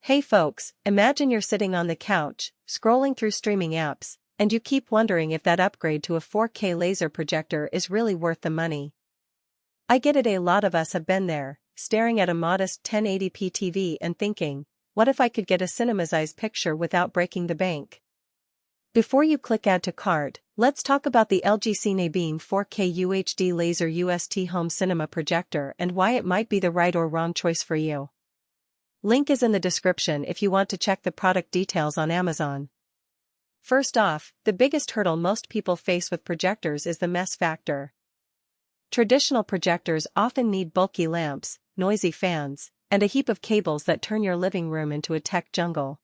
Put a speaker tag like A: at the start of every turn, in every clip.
A: Hey folks, imagine you're sitting on the couch, scrolling through streaming apps, and you keep wondering if that upgrade to a 4K laser projector is really worth the money. I get it, a lot of us have been there, staring at a modest 1080p TV and thinking, what if I could get a cinema-sized picture without breaking the bank? Before you click add to cart, let's talk about the LG CineBeam 4K UHD laser UST home cinema projector and why it might be the right or wrong choice for you. Link is in the description if you want to check the product details on Amazon. First off, the biggest hurdle most people face with projectors is the mess factor. Traditional projectors often need bulky lamps, noisy fans, and a heap of cables that turn your living room into a tech jungle.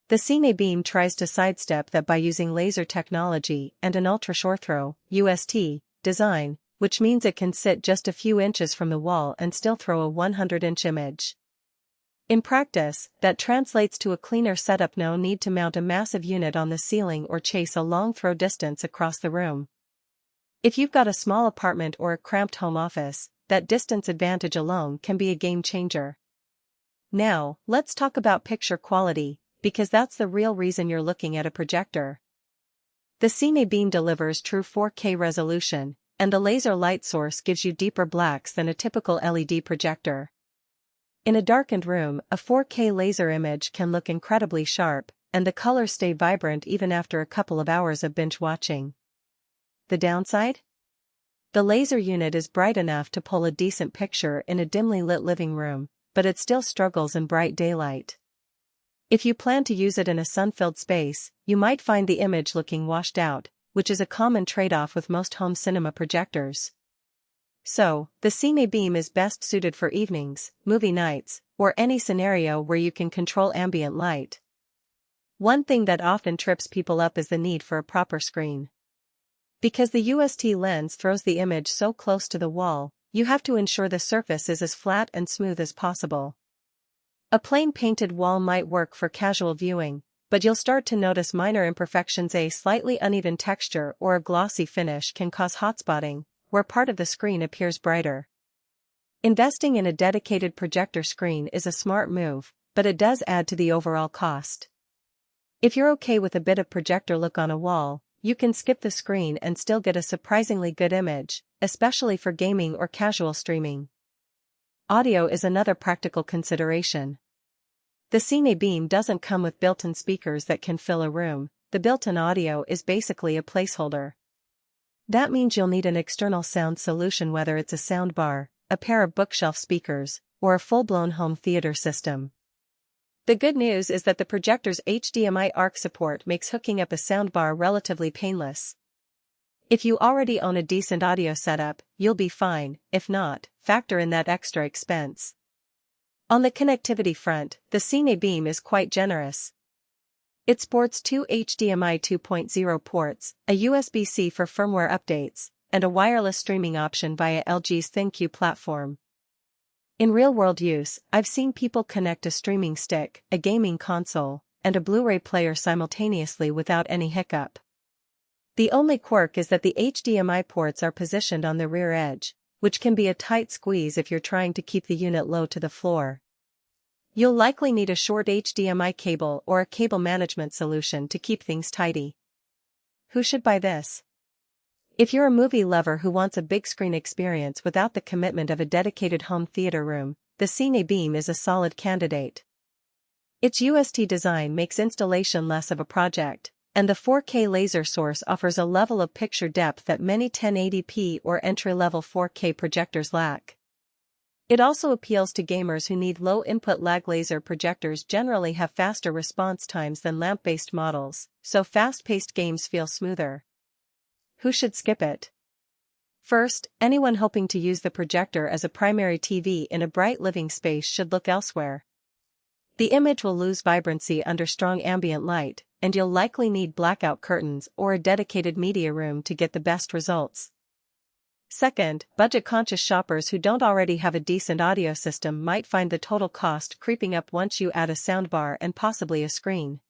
A: The CineBeam tries to sidestep that by using laser technology and an ultra-short-throw (UST) design, which means it can sit just a few inches from the wall and still throw a 100-inch image. In practice, that translates to a cleaner setup, no need to mount a massive unit on the ceiling or chase a long throw distance across the room. If you've got a small apartment or a cramped home office, that distance advantage alone can be a game changer. Now, let's talk about picture quality, because that's the real reason you're looking at a projector. The CineBeam delivers true 4K resolution, and the laser light source gives you deeper blacks than a typical LED projector. In a darkened room, a 4K laser image can look incredibly sharp, and the colors stay vibrant even after a couple of hours of binge watching. The downside? The laser unit is bright enough to pull a decent picture in a dimly lit living room, but it still struggles in bright daylight. If you plan to use it in a sun-filled space, you might find the image looking washed out, which is a common trade-off with most home cinema projectors. So, the CineBeam is best suited for evenings, movie nights, or any scenario where you can control ambient light. One thing that often trips people up is the need for a proper screen. Because the UST lens throws the image so close to the wall, you have to ensure the surface is as flat and smooth as possible. A plain painted wall might work for casual viewing, but you'll start to notice minor imperfections. A slightly uneven texture or a glossy finish can cause hotspotting, where part of the screen appears brighter. Investing in a dedicated projector screen is a smart move, but it does add to the overall cost. If you're okay with a bit of projector look on a wall, you can skip the screen and still get a surprisingly good image, especially for gaming or casual streaming. Audio is another practical consideration. The CineBeam doesn't come with built-in speakers that can fill a room. The built-in audio is basically a placeholder. That means you'll need an external sound solution, whether it's a soundbar, a pair of bookshelf speakers, or a full-blown home theater system. The good news is that the projector's HDMI ARC support makes hooking up a soundbar relatively painless. If you already own a decent audio setup, you'll be fine. If not, factor in that extra expense. On the connectivity front, the CineBeam is quite generous. It sports two HDMI 2.0 ports, a USB-C for firmware updates, and a wireless streaming option via LG's ThinQ platform. In real-world use, I've seen people connect a streaming stick, a gaming console, and a Blu-ray player simultaneously without any hiccup. The only quirk is that the HDMI ports are positioned on the rear edge, which can be a tight squeeze if you're trying to keep the unit low to the floor. You'll likely need a short HDMI cable or a cable management solution to keep things tidy. Who should buy this? If you're a movie lover who wants a big screen experience without the commitment of a dedicated home theater room, the CineBeam is a solid candidate. Its UST design makes installation less of a project, and the 4K laser source offers a level of picture depth that many 1080p or entry-level 4K projectors lack. It also appeals to gamers who need low input lag. Laser projectors generally have faster response times than lamp-based models, so fast-paced games feel smoother. Who should skip it? First, anyone hoping to use the projector as a primary TV in a bright living space should look elsewhere. The image will lose vibrancy under strong ambient light, and you'll likely need blackout curtains or a dedicated media room to get the best results. Second, budget-conscious shoppers who don't already have a decent audio system might find the total cost creeping up once you add a soundbar and possibly a screen.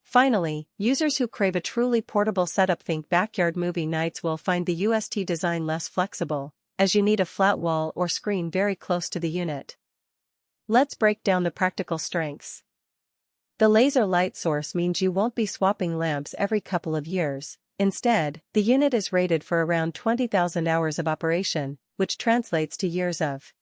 A: Finally, users who crave a truly portable setup, think backyard movie nights, will find the UST design less flexible, as you need a flat wall or screen very close to the unit. Let's break down the practical strengths. The laser light source means you won't be swapping lamps every couple of years. Instead, the unit is rated for around 20,000 hours of operation, which translates to years of